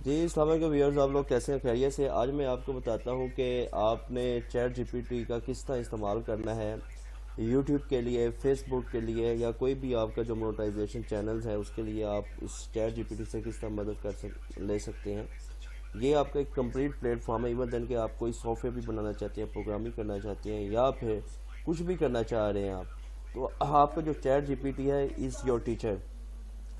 جی السلام علیکم ویورز، آپ لوگ کیسے ہیں؟ خیریت سے؟ آج میں آپ کو بتاتا ہوں کہ آپ نے چیٹ جی پی ٹی کا کس طرح استعمال کرنا ہے یوٹیوب کے لیے، فیس بک کے لیے، یا کوئی بھی آپ کا جو مونیٹائزیشن چینلز ہے اس کے لیے آپ اس چیٹ جی پی ٹی سے کس طرح مدد لے سکتے ہیں۔ یہ آپ کا ایک کمپلیٹ پلیٹ فارم ہے، ایون دین کہ آپ کوئی سافٹ ویئر بھی بنانا چاہتے ہیں، پروگرامنگ کرنا چاہتے ہیں، یا پھر کچھ بھی کرنا چاہ رہے ہیں آپ، تو آپ کا جو چیٹ جی پی ٹی ہے از یور ٹیچر۔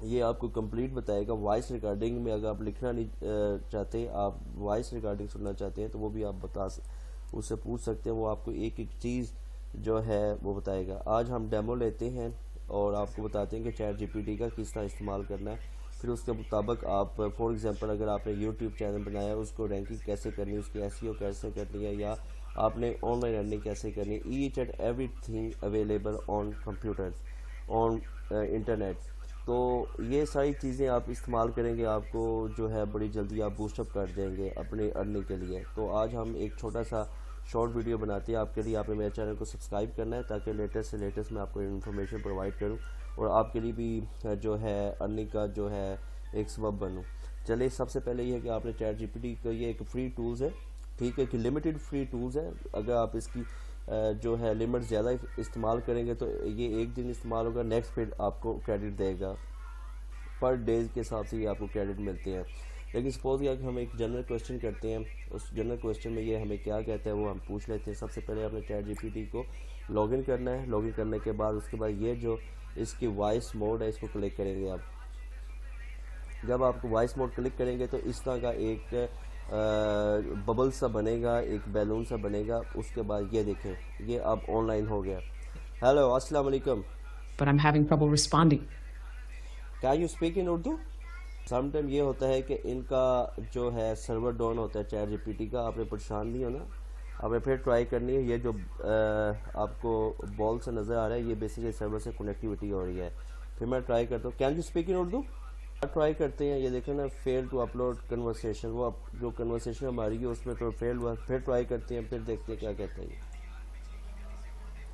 یہ آپ کو کمپلیٹ بتائے گا۔ وائس ریکارڈنگ میں اگر آپ لکھنا نہیں چاہتے، آپ وائس ریکارڈنگ سننا چاہتے ہیں تو وہ بھی آپ اس سے پوچھ سکتے ہیں، وہ آپ کو ایک ایک چیز جو ہے وہ بتائے گا۔ آج ہم ڈیمو لیتے ہیں اور آپ کو بتاتے ہیں کہ چیٹ جی پی ٹی کا کس طرح استعمال کرنا ہے، پھر اس کے مطابق آپ فار ایگزامپل اگر آپ نے یوٹیوب چینل بنایا ہے اس کو رینکنگ کیسے کرنی ہے، اس کی ایس ای او کیسے کرنی ہے، یا آپ نے آن لائن ارننگ کیسے کرنی ہے، each and everything available on computers, on internet. تو یہ ساری چیزیں آپ استعمال کریں گے، آپ کو جو ہے بڑی جلدی آپ بوسٹ اپ کر دیں گے اپنے ارننگ کے لیے۔ تو آج ہم ایک چھوٹا سا شارٹ ویڈیو بناتے ہیں آپ کے لیے۔ آپ نے میرے چینل کو سبسکرائب کرنا ہے تاکہ لیٹسٹ سے لیٹسٹ میں آپ کو انفارمیشن پرووائڈ کروں اور آپ کے لیے بھی جو ہے ارننگ کا جو ہے ایک سبب بنوں۔ چلیے، سب سے پہلے یہ ہے کہ آپ نے چیٹ جی پی ٹی کا، یہ ایک فری ٹولز ہے، ٹھیک ہے، کہ لمیٹڈ فری ٹولز ہے۔ اگر آپ اس کی جو ہے لمٹ زیادہ استعمال کریں گے تو یہ ایک دن استعمال ہوگا، نیکسٹ پھر آپ کو کریڈٹ دے گا، پر ڈیز کے حساب سے یہ آپ کو کریڈٹ ملتے ہیں۔ لیکن سپوز کیا کہ ہم ایک جنرل کویسچن کرتے ہیں، اس جنرل کویسچن میں یہ ہمیں کیا کہتا ہے وہ ہم پوچھ لیتے ہیں۔ سب سے پہلے آپ نے چیٹ جی پی ٹی کو لاگ ان کرنا ہے۔ لاگ ان کرنے کے بعد اس کے بعد یہ جو اس کی وائس موڈ ہے اس کو کلک کریں گے آپ۔ جب آپ کو وائس موڈ کلک کریں گے تو اس طرح کا ایک ببل سا بنے گا، ایک بیلون سا بنے گا۔ اس کے بعد یہ دیکھیں، یہ اب آن لائن ہو گیا۔ ہیلو، السلام علیکم، but I'm having trouble responding. Can you speak in Urdu? Some time یہ ہوتا ہے کہ ان کا جو ہے سرور ڈاؤن ہوتا ہے چیٹ جی پی ٹی کا۔ آپ نے پریشان نہیں ہونا، آپ نے پھر ٹرائی کرنی ہے۔ یہ جو آپ کو بال سے نظر آ رہا ہے یہ بیسیکلی سرور سے کنیکٹیوٹی ہو رہی ہے۔ پھر میں ٹرائی کرتا ہوں، can you speak in Urdu? Try کرتے ہیں، یہ دیکھیں نا، فیل ٹو اپلوڈ کنورسیشن، وہ جو کنورسیشن ہماری ہے اس میں تو فیل ہوا۔ پھر ٹرائی کرتے ہیں، پھر دیکھتے ہیں کیا کہتا ہے یہ۔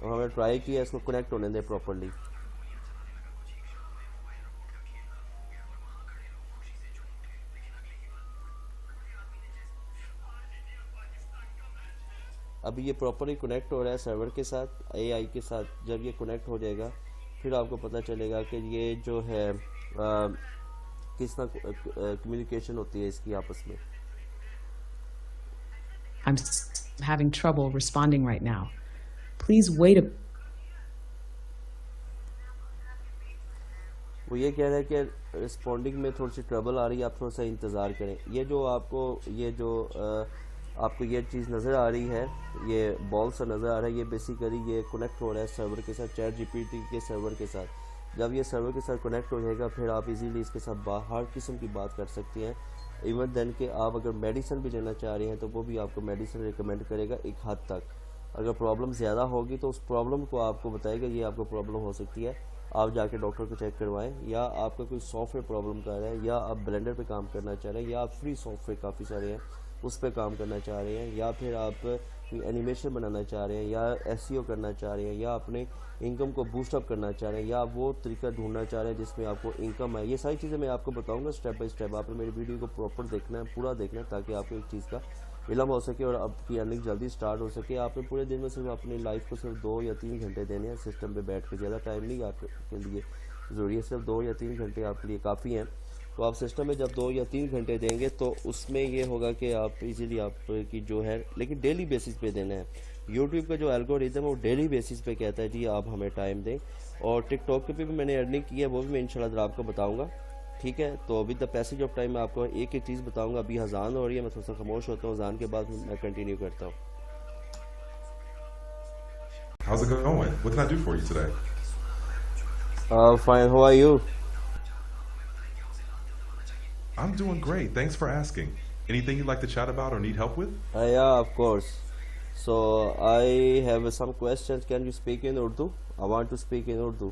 اور ہمیں ٹرائی کیا، اس کو کنیکٹ ہونے دیں پراپرلی۔ ابھی یہ پراپرلی کنیکٹ ہو رہا ہے سرور کے ساتھ، اے آئی کے ساتھ۔ جب یہ کنیکٹ ہو جائے گا پھر آپ کو پتہ چلے گا کہ یہ جو ہے کس طرح کمیونیکیشن ہوتی ہے اس کی آپس میں۔ I'm having trouble responding right now. Please wait a... وہ یہ کہہ رہا ہے کہ رسپونڈنگ میں تھوڑی سی ٹربل آ رہی ہے، آپ تھوڑا سا انتظار کریں۔ یہ جو آپ کو یہ چیز نظر آ رہی ہے، یہ بال سا نظر آ رہا ہے، یہ بیسیکلی یہ کنیکٹ ہو رہا ہے سرور کے ساتھ، چیٹ جی پی ٹی کے سرور کے ساتھ۔ جب یہ سرور کے ساتھ کنیکٹ ہو جائے گا پھر آپ ایزیلی اس کے ساتھ ہر قسم کی بات کر سکتے ہیں۔ ایون دین کہ آپ اگر میڈیسن بھی لینا چاہ رہے ہیں تو وہ بھی آپ کو میڈیسن ریکمینڈ کرے گا ایک حد تک۔ اگر پرابلم زیادہ ہوگی تو اس پرابلم کو آپ کو بتائے گا یہ آپ کو پرابلم ہو سکتی ہے، آپ جا کے ڈاکٹر کو چیک کروائیں۔ یا آپ کا کوئی سافٹ ویئر پرابلم کر رہا ہے، یا آپ بلینڈر پہ کام کرنا چاہ رہے ہیں، یا آپ فری سافٹ ویئر کافی سارے ہیں اس پہ کام کرنا چاہ رہے ہیں، یا پھر آپ کوئی اینیمیشن بنانا چاہ رہے ہیں، یا ایس ای او کرنا چاہ رہے ہیں، یا اپنے انکم کو بوسٹ اپ کرنا چاہ رہے ہیں، یا آپ وہ طریقہ ڈھونڈنا چاہ رہے ہیں جس میں آپ کو انکم ہے۔ یہ ساری چیزیں میں آپ کو بتاؤں گا اسٹیپ بائی اسٹیپ۔ آپ نے میری ویڈیو کو پراپر دیکھنا ہے، پورا دیکھنا ہے تاکہ آپ کو ایک چیز کا علم ہو سکے اور آپ کی ارننگ جلدی سٹارٹ ہو سکے۔ آپ نے پورے دن میں صرف اپنی لائف کو صرف 2 یا 3 گھنٹے دینے ہیں سسٹم پہ بیٹھ کے، زیادہ ٹائم نہیں آپ کے لیے ضروری ہے، صرف 2 یا 3 گھنٹے آپ کے لیے کافی ہیں۔ تو آپ سسٹم میں جب 2 یا 3 گھنٹے دیں گے تو اس میں یہ ہوگا کہ آپ ایزیلی آپ کی جو ہے، لیکن ڈیلی بیسس پہ دینا ہے۔ یوٹیوب کا جو الگوریتھم ہے وہ ڈیلی بیسس پہ کہتا ہے جی آپ ہمیں ٹائم دیں۔ اور ٹک ٹاک پہ بھی میں نے ارننگ کی ہے، وہ بھی میں انشاءاللہ ذرا آپ کو بتاؤں گا، ٹھیک ہے۔ تو ابھی دا پیسیج آف ٹائم میں آپ کو ایک ایک چیز بتاؤں گا۔ ابھی اذان ہو رہی ہے، میں تھوڑا سا خاموش ہوتا ہوں، اذان کے بعد میں کنٹینیو کرتا ہوں۔ How's it going? What can I do for you today? Fine, how are you? I'm doing great. Thanks for asking. Anything you'd like to chat about or need help with? Yeah, of course. So I have some questions. Can you speak in Urdu? I want to speak in Urdu.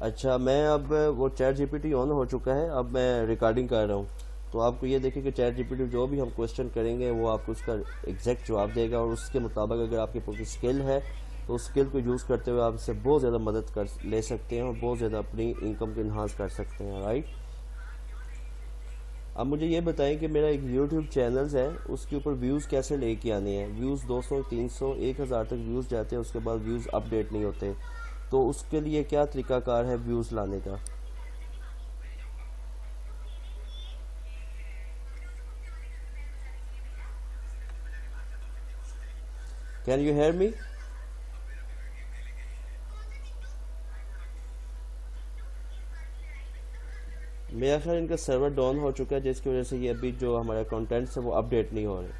اچھا، میں اب وہ chat G P T آن ہو چکا ہے، اب میں recording کر رہا ہوں۔ تو آپ کو یہ دیکھیں کہ چیٹ جی پی ٹی جو بھی ہم کویشچن کریں گے وہ آپ کو اس کا ایگزیکٹ جواب دے گا، اور اس کے مطابق اگر آپ کے پاس اسکل ہے تو اس اسکل کو یوز کرتے ہوئے آپ اس سے بہت زیادہ مدد لے سکتے ہیں اور بہت زیادہ اپنی انکم کو انہانس کر سکتے ہیں. رائٹ، اب مجھے یہ بتائیں کہ میرا ایک یوٹیوب چینلز ہے، اس کے اوپر ویوز کیسے لے کے آنے ہیں. ویوز 200 300 1000 تک ویوز جاتے ہیں، اس کے بعد ویوز اپ ڈیٹ نہیں ہوتے، تو اس کے لیے کیا طریقہ کار ہے ویوز لانے کا؟ Can you hear me? میرا خیال ان کا سرور ڈاؤن ہو چکا ہے، جس کی وجہ سے یہ ابھی جو ہمارا کانٹینٹس ہے وہ اپ ڈیٹ نہیں ہو رہے،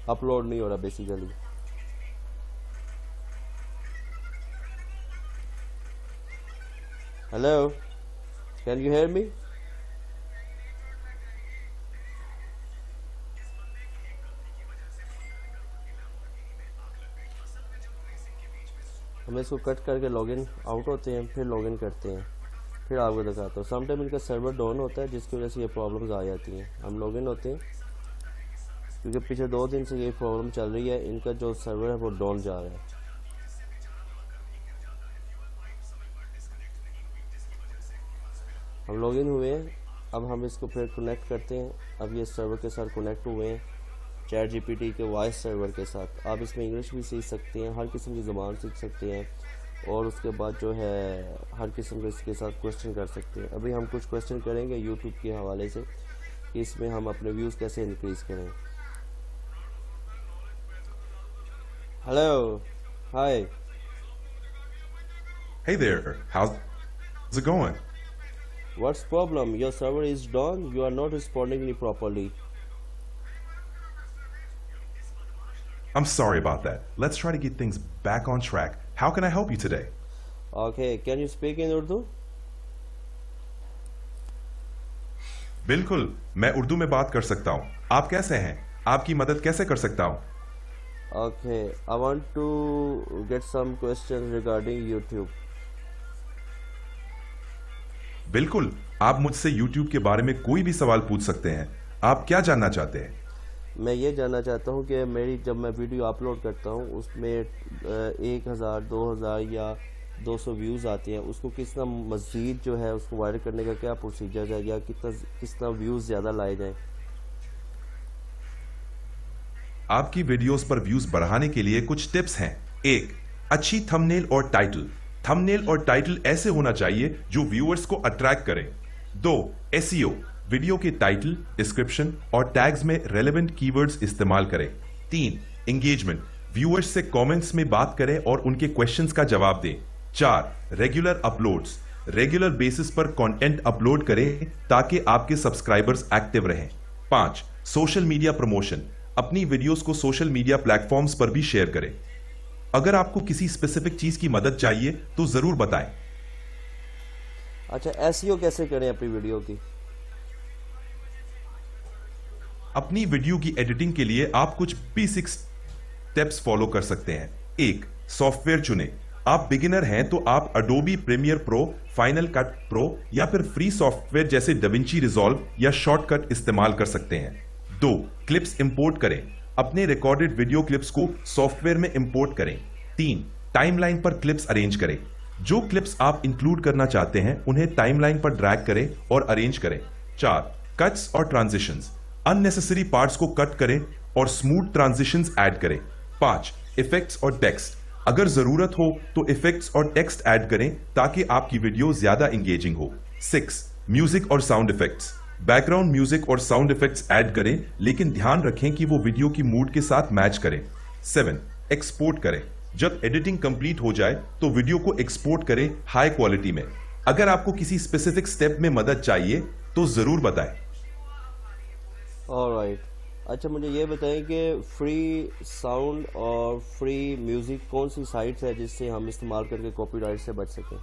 اپلوڈ نہیں ہو رہا basically. Hello, can you hear me? ہم اس کو کٹ کر کے لاگ ان آؤٹ ہوتے ہیں، پھر لاگ ان کرتے ہیں، پھر آپ کو دکھاتا ہوں. سم ٹائم ان کا سرور ڈاؤن ہوتا ہے جس کی وجہ سے یہ پرابلمز آ جاتی ہیں. ہم لاگ ان ہوتے ہیں کیونکہ پچھلے 2 دن سے یہ پرابلم چل رہی ہے، ان کا جو سرور ہے وہ ڈاؤن جا رہا ہے. ہم لاگ ان ہوئے ہیں، اب ہم اس کو پھر کنیکٹ کرتے ہیں. اب یہ سرور کے ساتھ کنیکٹ ہوئے ہیں چیٹ جی پی ٹی کے وائس سرور کے ساتھ. آپ اس میں انگلش بھی سیکھ سکتے ہیں، ہر قسم کی زبان سیکھ سکتے ہیں، اور اس کے بعد جو ہے ہر قسم کے اس کے ساتھ کویشچن کر سکتے ہیں. ابھی ہم کچھ کویشچن کریں گے یوٹیوب کے حوالے سے کہ اس میں ہم اپنے ویوز کیسے انکریز کریں. Hello, high. Hey there, how's it going? What's problem? Your server is down. You are not responding me properly. I'm sorry about that. Let's try to get things back on track. How can I help you today? Okay, can you speak in Urdu? بالکل، میں اردو میں بات کر سکتا ہوں. آپ کیسے ہیں؟ آپ کی مدد کیسے کر سکتا ہوں؟ Okay, I want to get some questions regarding YouTube. بالکل، آپ مجھ سے یوٹیوب کے بارے میں کوئی بھی سوال پوچھ سکتے ہیں. آپ کیا جاننا چاہتے ہیں؟ میں یہ جاننا چاہتا ہوں کہ میری جب میں ویڈیو اپلوڈ کرتا ہوں اس میں 1000 2000 یا 200 ویوز آتے ہیں، اس کو کس طرح مزید جو ہے اس کو وائرل کرنے کا کیا پروسیجر ہے، یا کس طرح ویوز زیادہ لائے جائیں؟ آپ کی ویڈیوز پر ویوز بڑھانے کے لیے کچھ ٹپس ہیں. 1. اچھی تھم نیل اور ٹائٹل. تھم نیل اور ٹائٹل ایسے ہونا چاہیے جو ویورز کو اٹریکٹ کریں. 2. SEO. ویڈیو کے ٹائٹل، ڈسکرپشن اور ٹیگز میں ریلیونٹ کی ورڈز استعمال کریں. 3. انگیجمنٹ. ویورز سے کامنٹس میں بات کریں اور ان کے کویشچنز کا جواب دیں. 4. ریگولر اپلوڈز. ریگولر بیسس پر کانٹینٹ اپلوڈ کریں تاکہ آپ کے سبسکرائبرز ایکٹیو رہیں. 5. Social media promotion. اپنی ویڈیوز کو سوشل میڈیا پلیٹ فارمز پر بھی شیئر کریں. اگر آپ کو کسی اسپیسیفک چیز کی مدد چاہیے تو ضرور بتائیں. اچھا، SEO کیسے کریں اپنی ویڈیو کی؟ اپنی ویڈیو کی ایڈیٹنگ کے لیے آپ کچھ بیسک سٹیپس فالو کر سکتے ہیں. 1. سافٹ ویئر چنیں. آپ بگنر ہیں تو آپ اڈوبی پریمیئر پرو، فائنل کٹ پرو یا پھر فری سافٹ ویئر جیسے ڈاونچی ریزالو یا شارٹ کٹ استعمال کر سکتے ہیں. 2. کلپس امپورٹ کریں. اپنے ریکارڈڈ ویڈیو کلپس کو سافٹ ویئر میں امپورٹ کریں. 3. ٹائم لائن پر کلپس ارینج کریں. جو کلپس آپ انکلوڈ کرنا چاہتے ہیں انہیں ٹائم لائن پر ڈریگ کریں اور ارینج کریں. 4. کٹس اور ٹرانزیشنز. ان نیسیسری پارٹس کو کٹ کریں اور اسموتھ ٹرانزیشنز ایڈ کریں. 5. ایفیکٹس اور ٹیکسٹ. اگر ضرورت ہو تو ایفیکٹس اور ٹیکسٹ ایڈ کریں تاکہ آپ کی ویڈیو زیادہ انگیجنگ ہو. 6. میوزک اور sound effects. Background music اور ساؤنڈ ایفیکٹس ایڈ کریں لیکن دھیان رکھیں کہ وہ ویڈیو کی موڈ کے ساتھ میچ کریں. 7. ایکسپورٹ کریں. جب ایڈیٹنگ کمپلیٹ ہو جائے تو ویڈیو کو ایکسپورٹ کریں ہائی کوالٹی میں. اگر آپ کو کسی اسپیسیفک سٹیپ میں مدد چاہیے تو ضرور بتائیں. آلرائٹ. اچھا، مجھے یہ بتائیں کہ فری ساؤنڈ اور فری میوزک کون سی سائٹس ہے جس سے ہم استعمال کر کے کاپی رائٹ سے بچ سکیں؟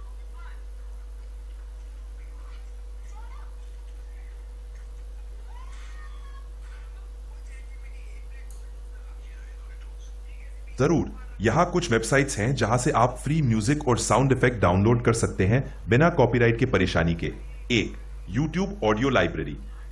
ضرور. یہاں کچھ ویب سائٹس ہیں جہاں سے آپ فری میوزک اور ساؤنڈ ایفیکٹ ڈاؤن لوڈ کر سکتے ہیں بنا کاپی رائٹ کے پریشانی کے. 1. YouTube audio library.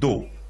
2.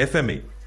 FMA,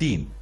3.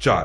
4.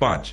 5.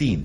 3.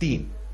3.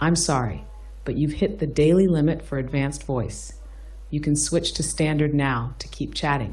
I'm sorry, but you've hit the daily limit for advanced voice. You can switch to standard now to keep chatting.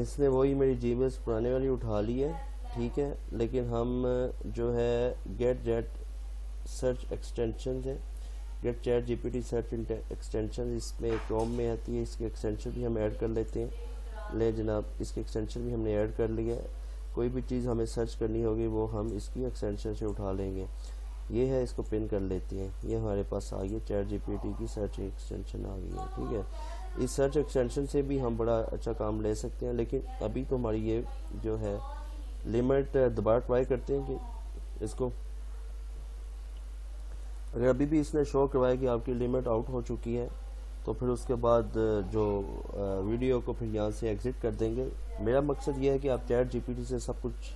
اس نے وہی میری جی میلس پرانے والی اٹھا لی ہے، ٹھیک ہے، لیکن ہم جو ہے گیٹ جیٹ سرچ ایکسٹینشن ہے، get chat G P T search extension اس میں کروم میں آتی ہے، اس کی ایکسٹینشن بھی ہم ایڈ کر لیتے ہیں. لے جناب، اس کی ایکسٹینشن بھی ہم نے ایڈ کر لی ہے. کوئی بھی چیز ہمیں سرچ کرنی ہوگی وہ ہم اس کی ایکسٹینشن سے اٹھا لیں گے. یہ ہے، اس کو پن کر لیتے ہیں. یہ ہمارے پاس آ گئی چیٹ جی پی ٹی کی سرچ ایکسٹینشن آ گئی ہے، ٹھیک ہے. اس سرچ ایکسٹینشن سے بھی ہم بڑا اچھا کام لے سکتے ہیں، لیکن ابھی تو ہماری یہ جو ہے لمٹ دوبارہ ٹرائی کرتے ہیں کہ اس کو اگر ابھی بھی اس نے شو کروایا کہ آپ کی لمٹ آؤٹ ہو چکی ہے تو پھر اس کے بعد جو ویڈیو کو پھر یہاں سے ایگزٹ کر دیں گے. میرا مقصد یہ ہے کہ آپ چیٹ جی پی ٹی سے سب کچھ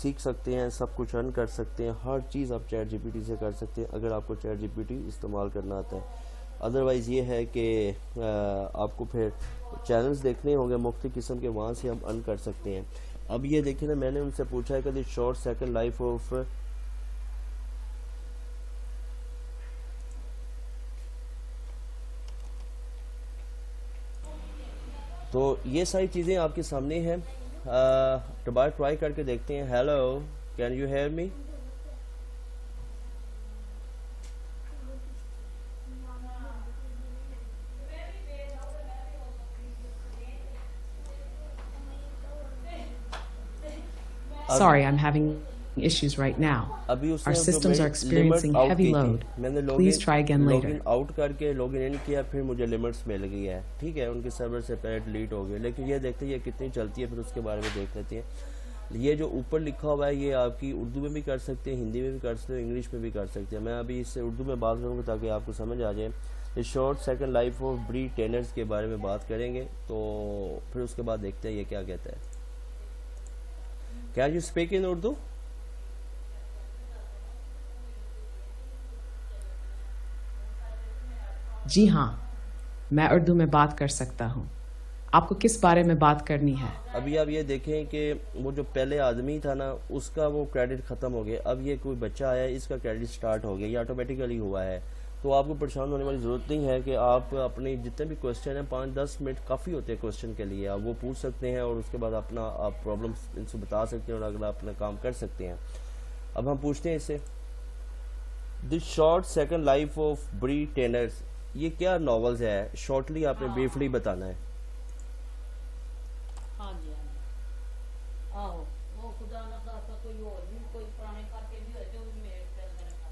سیکھ سکتے ہیں، سب کچھ ارن کر سکتے ہیں، ہر چیز آپ چیٹ جی پی ٹی سے کر سکتے ہیں اگر آپ کو چیٹ جی پی ٹی استعمال کرنا آتا ہے. ادروائز یہ ہے کہ آپ کو پھر چینلز دیکھنے ہوں گے مختلف قسم کے، وہاں سے ہم ارن کر سکتے ہیں. اب یہ دیکھیں نا، میں نے ان سے پوچھا ہے کہ the short second life of, تو یہ ساری چیزیں آپ کے سامنے ہیں. دوبارہ ٹرائی کر کے دیکھتے ہیں. Hello, can you hear me? Sorry, I'm having issues right now. ابھی اس Our نے systems are experiencing heavy load. میں نے Please try again log later. In out کر کے لاگ ان کیا، پھر مجھے لمٹس مل گئی ہے، ٹھیک ہے. ان کے سرور سے پہلے ڈیلیٹ ہو گئے، لیکن یہ دیکھتے ہیں یہ کتنی چلتی ہے، پھر اس کے بارے میں دیکھ لیتے ہیں. یہ جو اوپر لکھا ہوا ہے یہ آپ کی اردو میں بھی کر سکتے ہیں، ہندی میں بھی کر سکتے ہیں، انگلش میں بھی کر سکتے ہیں. میں ابھی اس سے اردو میں بات کروں گا تاکہ آپ کو سمجھ آ جائے. یہ شارٹ سیکنڈ لائف آف بری ٹینرز کے بارے میں بات کریں گے، تو پھر اس کے بعد دیکھتے ہیں یہ کیا کہتا ہے. Can you speak in Urdu? جی ہاں، میں اردو میں بات کر سکتا ہوں. آپ کو کس بارے میں بات کرنی ہے؟ ابھی آپ یہ دیکھیں کہ وہ جو پہلے آدمی تھا نا، اس کا وہ کریڈٹ ختم ہو گیا. اب یہ کوئی بچہ آیا ہے، اس کا کریڈٹ سٹارٹ ہو گیا، یہ آٹومیٹیکلی ہوا ہے. تو آپ کو پریشان ہونے والی ضرورت نہیں ہے کہ آپ اپنی جتنے بھی کوشچن ہیں 5-10 منٹ کافی ہوتے ہیں کوشچن کے لیے، آپ وہ پوچھ سکتے ہیں اور اس کے بعد اپنا آپ پرابلم ان سے بتا سکتے ہیں اور اگلا اپنا کام کر سکتے ہیں. اب ہم پوچھتے ہیں اس سے، the short second life of بری ٹینرز، یہ کیا ناولز ہے؟ شارٹلی آپ نے بریفلی بتانا ہے. ہاں جی، ہاں جی، آہو وہ خدا نہ خاصا کوئی اور بھی کوئی پرانے خاتے بھی ہوئے تو میرے کے اندر رکھا.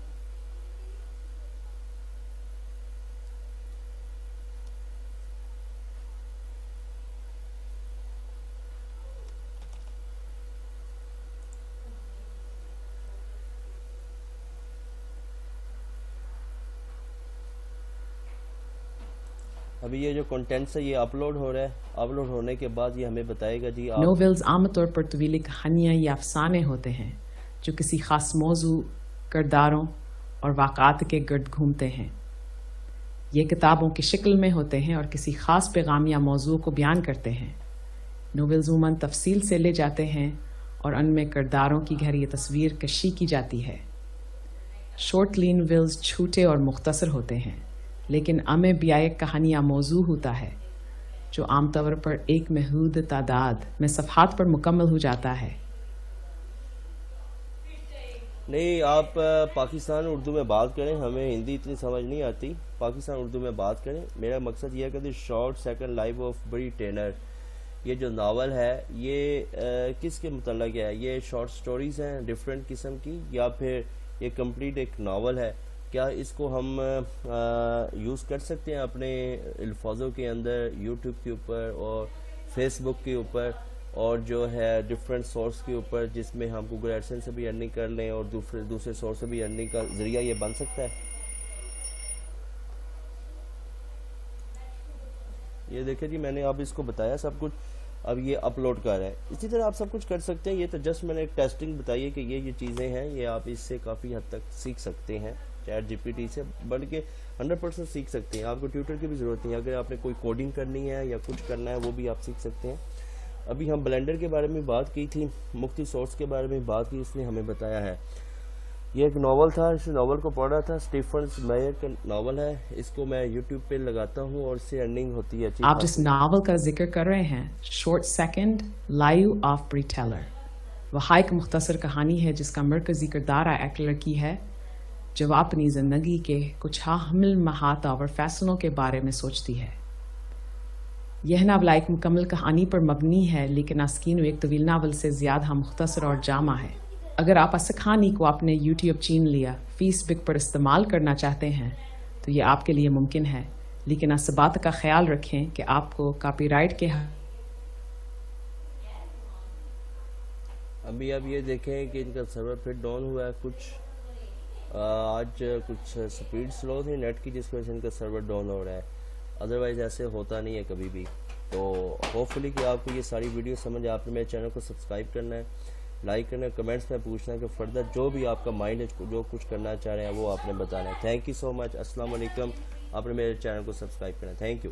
ابھی یہ جو کنٹینٹس ہے یہ اپلوڈ ہو رہا ہے. اپلوڈ ہونے کے بعد یہ ہمیں بتائے گا جی آپ نوویلز عام طور پر طویل کہانیاں یا افسانے ہوتے ہیں جو کسی خاص موضوع، کرداروں اور واقعات کے گرد گھومتے ہیں. یہ کتابوں کی شکل میں ہوتے ہیں اور کسی خاص پیغام یا موضوع کو بیان کرتے ہیں. نوویلز عموماً تفصیل سے لے جاتے ہیں اور ان میں کرداروں کی گہری تصویر کشی کی جاتی ہے. شارٹ لین ویلز چھوٹے اور مختصر ہوتے ہیں، لیکن امیں بیائک کہانی یا موضوع ہوتا ہے جو عام طور پر ایک محدود تعداد میں صفحات پر مکمل ہو جاتا ہے. نہیں، آپ پاکستان اردو میں بات کریں، ہمیں ہندی اتنی سمجھ نہیں آتی. پاکستان اردو میں بات کریں. میرا مقصد یہ ہے کہ the short second life of بری ٹینر، یہ جو ناول ہے یہ کس کے متعلق ہے؟ یہ شارٹ سٹوریز ہیں ڈفرینٹ قسم کی، یا پھر یہ کمپلیٹ ایک ناول ہے؟ کیا اس کو ہم یوز کر سکتے ہیں اپنے الفاظوں کے اندر یوٹیوب کے اوپر اور فیس بک کے اوپر اور جو ہے ڈفرینٹ سورس کے اوپر، جس میں ہم گوگل ایڈسنس سے بھی ارننگ کر لیں اور دوسرے سورس سے بھی ارننگ کا ذریعہ یہ بن سکتا ہے؟ یہ دیکھیں جی، میں نے اب اس کو بتایا سب کچھ. اب یہ اپلوڈ کر رہا ہے. اسی طرح آپ سب کچھ کر سکتے ہیں. یہ تو جسٹ میں نے ایک ٹیسٹنگ بتائی ہے کہ یہ چیزیں ہیں، یہ آپ اس سے کافی حد تک سیکھ سکتے ہیں چیٹ جی پی ٹی سے، بلکہ 100% سیکھ سکتے ہیں. آپ کو ٹیوٹر کی بھی ضرورت نہیں ہے. اگر آپ نے کوئی کوڈنگ کرنی ہے یا کچھ کرنا ہے وہ بھی آپ سیکھ سکتے ہیں. ابھی ہم بلینڈر کے بارے میں بات کی تھی، مختلف سورس کے بارے میں بات کی، اس نے ہمیں بتایا ہے. یہ ایک ناول تھا، اس ناول کو پڑھ رہا تھا، اسٹیفنز میئر کا ناول ہے، اس کو میں یوٹیوب پہ لگاتا ہوں اور اس سے ارننگ ہوتی ہے اچھی آپ جس ناول کا ذکر کر رہے ہیں، شارٹ سیکنڈ لائیو آف بریٹیلر، وہ ایک مختصر کہانی ہے جس کا مرکزی کردار ایک لڑکی ہے جو اپنی زندگی کے کچھ حامل محات اور فیصلوں کے بارے میں سوچتی ہے۔ یہ ناول ایک مکمل کہانی پر مبنی ہے، لیکن اسکین ایک طویل ناول سے زیادہ مختصر اور جامع ہے۔ اگر آپ اس کہانی کو اپنے یوٹیوب چین لیا فیس بک پر استعمال کرنا چاہتے ہیں تو یہ آپ کے لیے ممکن ہے، لیکن اس بات کا خیال رکھیں کہ آپ کو کاپی رائٹ کے ابھی آپ یہ دیکھیں کہ ان کا سرور پھر ڈاؤن ہوا ہے، کچھ آج کچھ سپیڈ سلو تھی نیٹ کی جس کی وجہ سے ان کا سرور ڈاؤن ہو رہا ہے، ادروائز ایسے ہوتا نہیں ہے کبھی بھی۔ تو ہوپ فلی کہ آپ کو یہ ساری ویڈیو سمجھ، آپ نے میرے چینل کو سبسکرائب کرنا ہے، لائک کرنا ہے، کمنٹس میں پوچھنا ہے کہ فردر جو بھی آپ کا مائنڈ ہے جو کچھ کرنا چاہ رہے ہیں وہ آپ نے بتانا ہے۔ تھینک یو سو مچ، السلام علیکم۔ آپ نے میرے چینل کو سبسکرائب کرنا ہے، تھینک یو۔